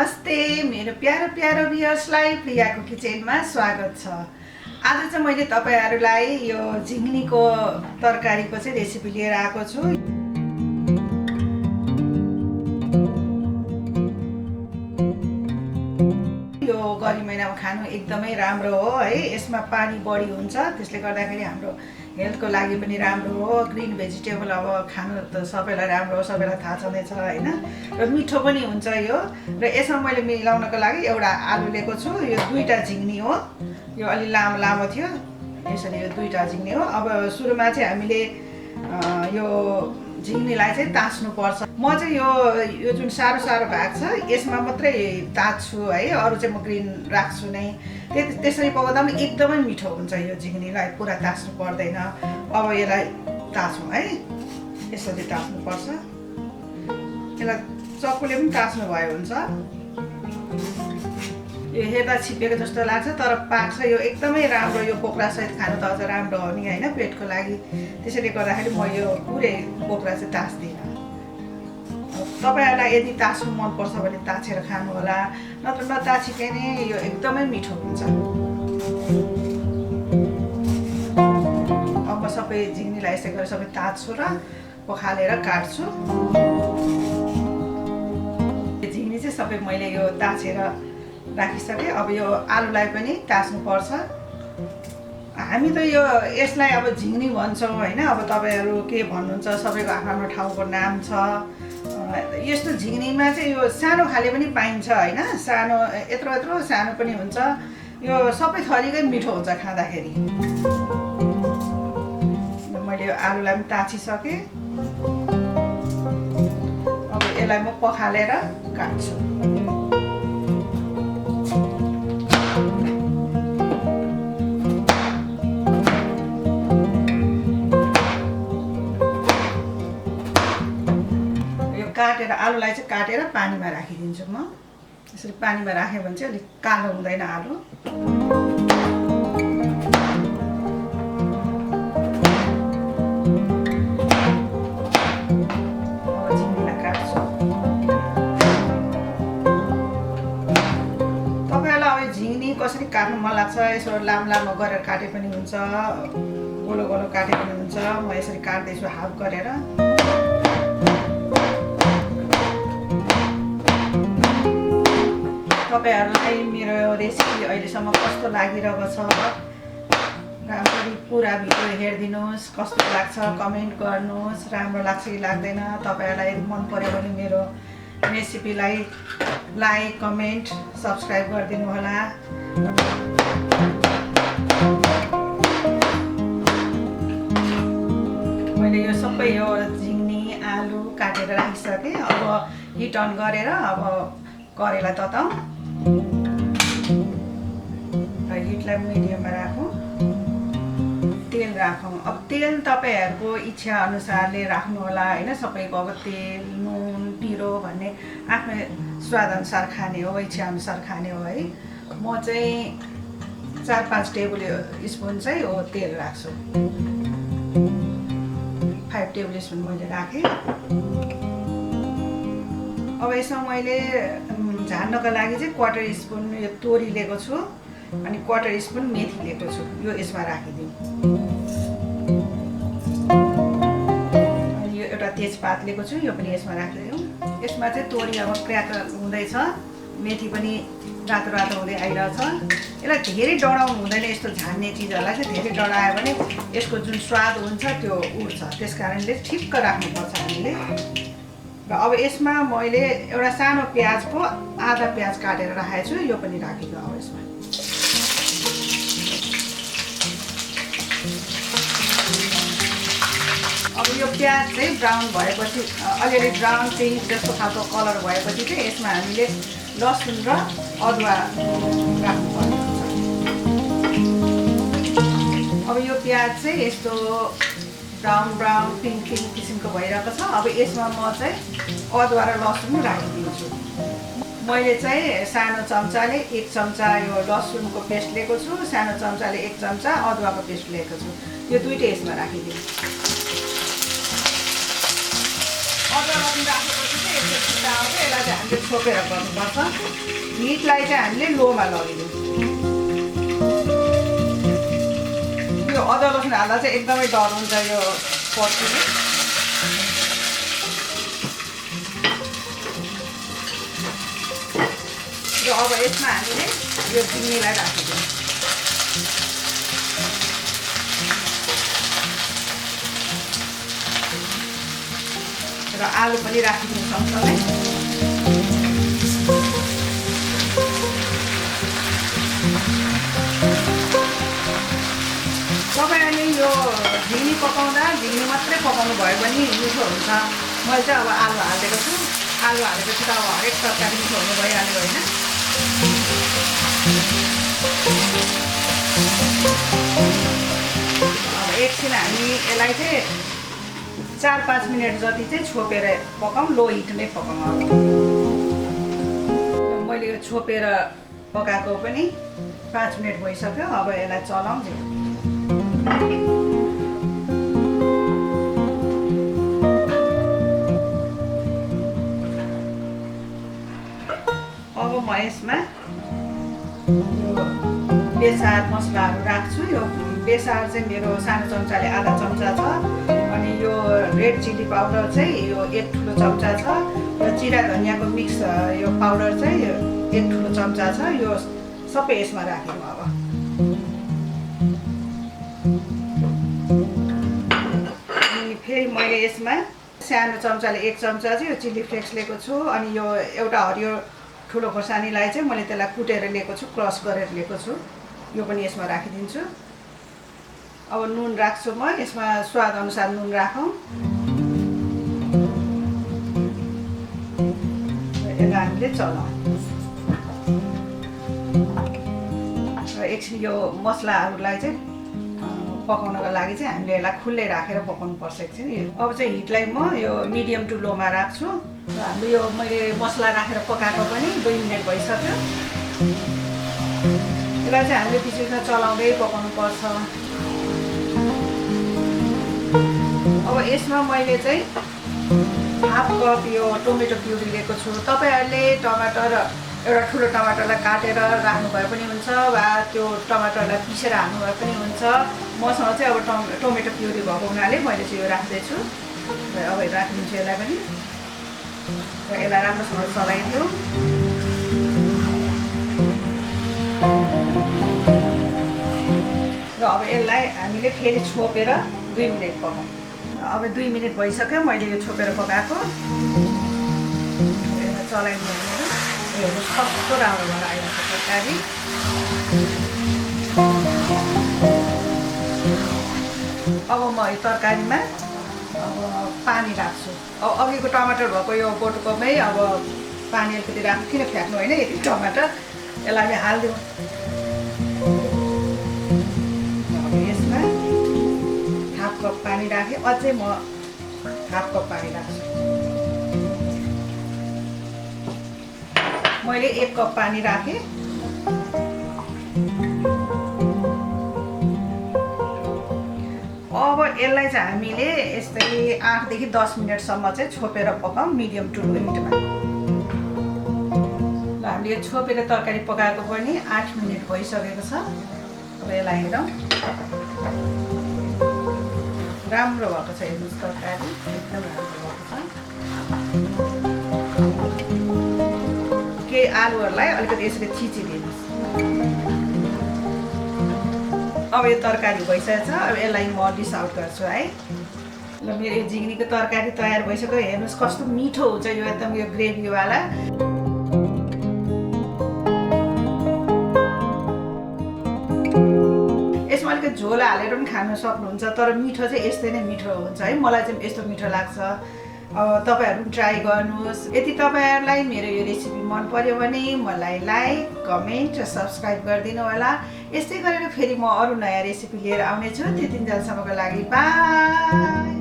नमस्ते मेरो प्यारो प्यारो भ्युअर्सलाई प्रियाको किचनमा स्वागत छ। आज चाहिँ मैले तपाईहरुलाई यो झिङ्गनीको तरकारीको चाहिँ रेसिपी लिएर आएको छु। यो गर्मी महिनामा खानु एकदमै राम्रो हो है। यसमा पानी बढी हुन्छ, त्यसले गर्दाखेरि हाम्रो हेल्थको लागि पनि राम्रो हो। ग्रीन भेजिटेबल अब खानु त सबैलाई राम्रो हो, सबैलाई थाहा छँदैछ हैन। र मिठो पनि हुन्छ यो। र यसमा मैले मिलाउनको लागि एउटा आलु लिएको छु। यो दुईटा झिङ्गनी हो, यो अलि लामो लामो थियो, यसरी यो दुईटा झिङ्गनी हो। अब सुरुमा चाहिँ हामीले यो झिङ्गनीलाई चाहिँ ताछ्नु पर्छ। म चाहिँ यो जुन सारो सारो भाग छ यसमा मात्रै ताछ्छु है, अरु चाहिँ म ग्रीन राख्छु नै। त्यसरी पकाउँदा पनि एकदमै मिठो हुन्छ। यो झिङ्गनीलाई पुरा ताछ्नु पर्दैन। अब यसलाई ताछौँ है, यसरी ताछ्नु पर्छ। यसलाई चक्कुले पनि ताछ्नु भयो हुन्छ। यो हेर्दा छिपेको जस्तो लाग्छ तर पाक्छ। यो एकदमै राम्रो, यो बोक्रासहित खानु त अझ राम्रो हो नि हैन पेटको लागि। त्यसैले गर्दाखेरि म यो पुरै बोक्रा चाहिँ ताछ्दिनँ। तपाईहरुलाई यदि ताछ्नु मन पर्छ भने ताछेर खानु होला, नत्र नताछिकै नै यो एकदमै मिठो हुन्छ। अब सबै झिङ्गनीलाई यसै गरी सबै ताछ्छु र पखालेर काट्छु। झिङ्गनी चाहिँ सबै मैले यो ताछेर राखिसके। अब यो आलुलाई पनि ताछ्नु पर्छ। हामी त यसलाई अब झिङ्गनी भन्छौँ हैन। अब तपाईहरु के भन्नुहुन्छ, सबैको आफ्नो ठाउँको नाम छ। यस्तो झिङ्गनीमा चाहिँ यो सानो खाले पनि पाइन्छ हैन, सानो यत्रो सानो पनि हुन्छ। यो सबै थरीकै मिठो हुन्छ खाँदाखेरि। मैले यो आलुलाई पनि ताछिसके। अब यसलाई म पखालेर काट्छु। काटेर आलुलाई चाहिँ काटेर पानीमा राखिदिन्छु म। यसरी पानीमा राख्यो भने चाहिँ अलिक कालो हुँदैन आलु। झिङ्गनीलाई काट्छु। तपाईहरुलाई अब झिङ्गनी कसरी काट्नु मन लाग्छ, यसो लामो लामो गरेर काटे पनि हुन्छ, गोलो गोलो काटे पनि हुन्छ। म यसरी काट्दैछु हाफ गरेर। तपाईहरुलाई मेरो रेसिपी अहिलेसम्म कस्तो लागिरहेको छ राम्ररी पुरा भिडियो हेरिदिनुहोस्। कस्तो लाग्छ कमेन्ट गर्नुहोस्। राम्रो लाग्छ कि लाग्दैन, तपाईहरुलाई मन पर्यो भने मेरो रेसिपीलाई लाइक कमेन्ट सब्स्क्राइब गरिदिनु होला। मैले यो सबै यो झिङ्गनी आलु काटेर राखिसकेँ। अब हिट अन गरेर अब कराईलाई तताउँ र हिटलाई मिडियममा राखौँ। तेल राखौँ। अब तेल तपाईहरुको इच्छा अनुसारले राख्नु होला हैन। सबैको अब तेल नुन पिरो भन्ने आफ्नो स्वाद अनुसार खाने हो, इच्छा अनुसार खाने हो है। म चाहिँ 4-5 टेबल स्पुन चाहिँ हो तेल राख्छु। 5 टेबल स्पुन मैले राखेँ। अब यसमा मैले झार्नको लागि चाहिँ 1/4 स्पुन यो तोरी लिएको छु अनि 1/4 स्पुन मेथी लिएको छु। यो यसमा राखिदिउँ। अनि यो एउटा तेजपात लिएको छु, यो पनि यसमा राखिदिउँ। यसमा चाहिँ तोरी अब क्र्याक हुँदैछ, मेथी पनि रातो रातो हुँदै आइरहेछ। यसलाई धेरै डढाउनु हुँदैन। यस्तो झार्ने चिजहरूलाई चाहिँ धेरै डढायो भने यसको जुन स्वाद हुन्छ त्यो उड्छ। त्यस कारणले ठिक्क राख्नुपर्छ हामीले। र अब यसमा मैले एउटा सानो प्याजको आधा प्याज काटेर राखेको छु, यो पनि राखिदिनु। अब यसमा अब यो प्याज चाहिँ ब्राउन भएपछि अलिअलि ब्राउन पिङ्क जस्तो खालको कलर भएपछि चाहिँ यसमा हामीले लसुन र अदुवा राख्नुपर्ने हुन्छ। अब यो प्याज चाहिँ यस्तो ब्राउन पिङ्क किसिमको भइरहेको छ। अब यसमा म चाहिँ अदुवा र लसुन राखिदिन्छु। मैले चाहिँ सानो चम्चाले 1 चम्चा यो लसुनको पेस्ट लिएको छु, सानो चम्चाले 1 चम्चा अदुवाको पेस्ट लिएको छु। यो दुईटै यसमा राखिदिन्छु। अदुवा राखेपछि यसलाई चाहिँ हामीले छोपेर गर्नुपर्छ हिटलाई चाहिँ हामीले लोमा लगिदिउँ यो अदुवा लसुन हाल्दा चाहिँ एकदमै डर हुन्छ यो पड्किने र अब यसमा हामीले यो झिङ्गीलाई राखिदिउँ र आलु पनि राखिदिउँ सँगसँगै तपाईँले यो झिङ्गी पकाउँदा झिङ्गी मात्रै पकाउनु भयो भने मिठो हुन्छ मैले चाहिँ अब आलु हालेको छु आलु हालेपछि त अब हरेक तरकारी मिठो हुनु भइहाल्यो होइन अब एकछिन हामी यसलाई चाहिँ 4-5 मिनट जति चाहिँ छोपेर पकाउँ लो हिटमै पकाउँ अब मैले यो छोपेर पकाएको पनि 5 मिनट भइसक्यो अब यसलाई चलाउँ अब म यसमा यो बेसार मसलाहरू राख्छु यो बेसार चाहिँ मेरो सानो चम्चाले आधा चम्चा छ अनि यो रेड चिली पाउडर चाहिँ यो 1 ठुलो चम्चा छ र जिरा धनियाँको मिक्स यो पाउडर चाहिँ 1 ठुलो चम्चा छ यो सबै यसमा राख्यौँ अब अनि फेरि मैले यसमा सानो चम्चाले 1 चम्चा चाहिँ यो चिली फ्लेक्स लिएको छु अनि यो एउटा हरियो ठुलो खोर्सानीलाई चाहिँ मैले त्यसलाई कुटेर लिएको छु क्रस गरेर लिएको छु यो पनि यसमा राखिदिन्छु अब नुन राख्छु म यसमा स्वाद अनुसार नुन राखौँ यसलाई हामीले चलाउँ र एकछिन यो मसलाहरूलाई चाहिँ पकाउनको लागि चाहिँ हामीले यसलाई खुल्लै राखेर पकाउनु पर्छ एकछिन अब चाहिँ हिटलाई म यो मिडियम टु लोमा राख्छु र हामीले यो मैले मसला राखेर पकाएको पनि 2 मिनट भइसक्यो यसलाई चाहिँ हामीले बिचमा चलाउँदै पकाउनु पर्छ अब यसमा मैले चाहिँ हाफ कप यो टोमेटो प्युरी लिएको छु तपाईँहरूले टमाटर एउटा ठुलो टमाटरलाई काटेर राख्नुभए पनि हुन्छ वा त्यो टमाटरलाई पिसेर हाल्नुभए पनि हुन्छ मसँग चाहिँ अब टोमेटो प्युरी भएको हुनाले मैले चाहिँ यो राख्दैछु र अब राखिदिन्छु यसलाई पनि र यसलाई राम्रोसँग चलाइदिउँ र अब यसलाई हामीले फेरि छोपेर 2 मिनट पकाउँ अब 2 मिनट भइसक्यो मैले यो छोपेर पकाएको यसलाई चलाइदिउँ हेर्नु कस्तो राम्रो भएर आइरहेको छ तरकारी अब म यो तरकारीमा अब पानी राख्छु अब अघिको टमाटर भएको यो बोटुकोमै अब पानी अलिकति राख्नु किन फ्याँक्नु होइन यति टमाटर यसलाई हामी हालिदिउँ यसमा हाफ कप पानी राखेँ अझै म हाफ कप पानी राख्छु मैले 1 कप पानी राखेँ अब यसलाई चाहिँ हामीले यस्तै 8 देखि 10 मिनटसम्म चाहिँ छोपेर पकाउँ मिडियम टु लो हिटमा ल हामीले छोपेर तरकारी पकाएको पनि 8 मिनट भइसकेको छ अब यसलाई हेरौँ राम्रो भएको छ हेर्नुहोस् तरकारी एकदम राम्रो भएको छ केही आलुहरूलाई अलिकति यसरी थिचिदिनुहोस् अब यो तरकारी भइसकेको छ अब यसलाई म डिस आउट गर्छु है ल मेरो यो झिङ्गीको तरकारी तयार भइसक्यो हेर्नुहोस् कस्तो मिठो हुन्छ यो एकदम यो ग्रेभीवाला यसमा अलिकति झोल हालेर पनि खान सक्नुहुन्छ तर मिठो चाहिँ यस्तै नै मिठो हुन्छ है मलाई चाहिँ यस्तो मिठो लाग्छ अब तपाईँहरू पनि ट्राई गर्नुहोस् यदि तपाईँहरूलाई मेरो यो रेसिपी मन पर्यो भने मलाई लाइक कमेन्ट र सब्सक्राइब गरिदिनु होला यस्तै गरेर फेरि म अरू नयाँ रेसिपी लिएर आउनेछु त्यति दिनसम्मको लागि बाई।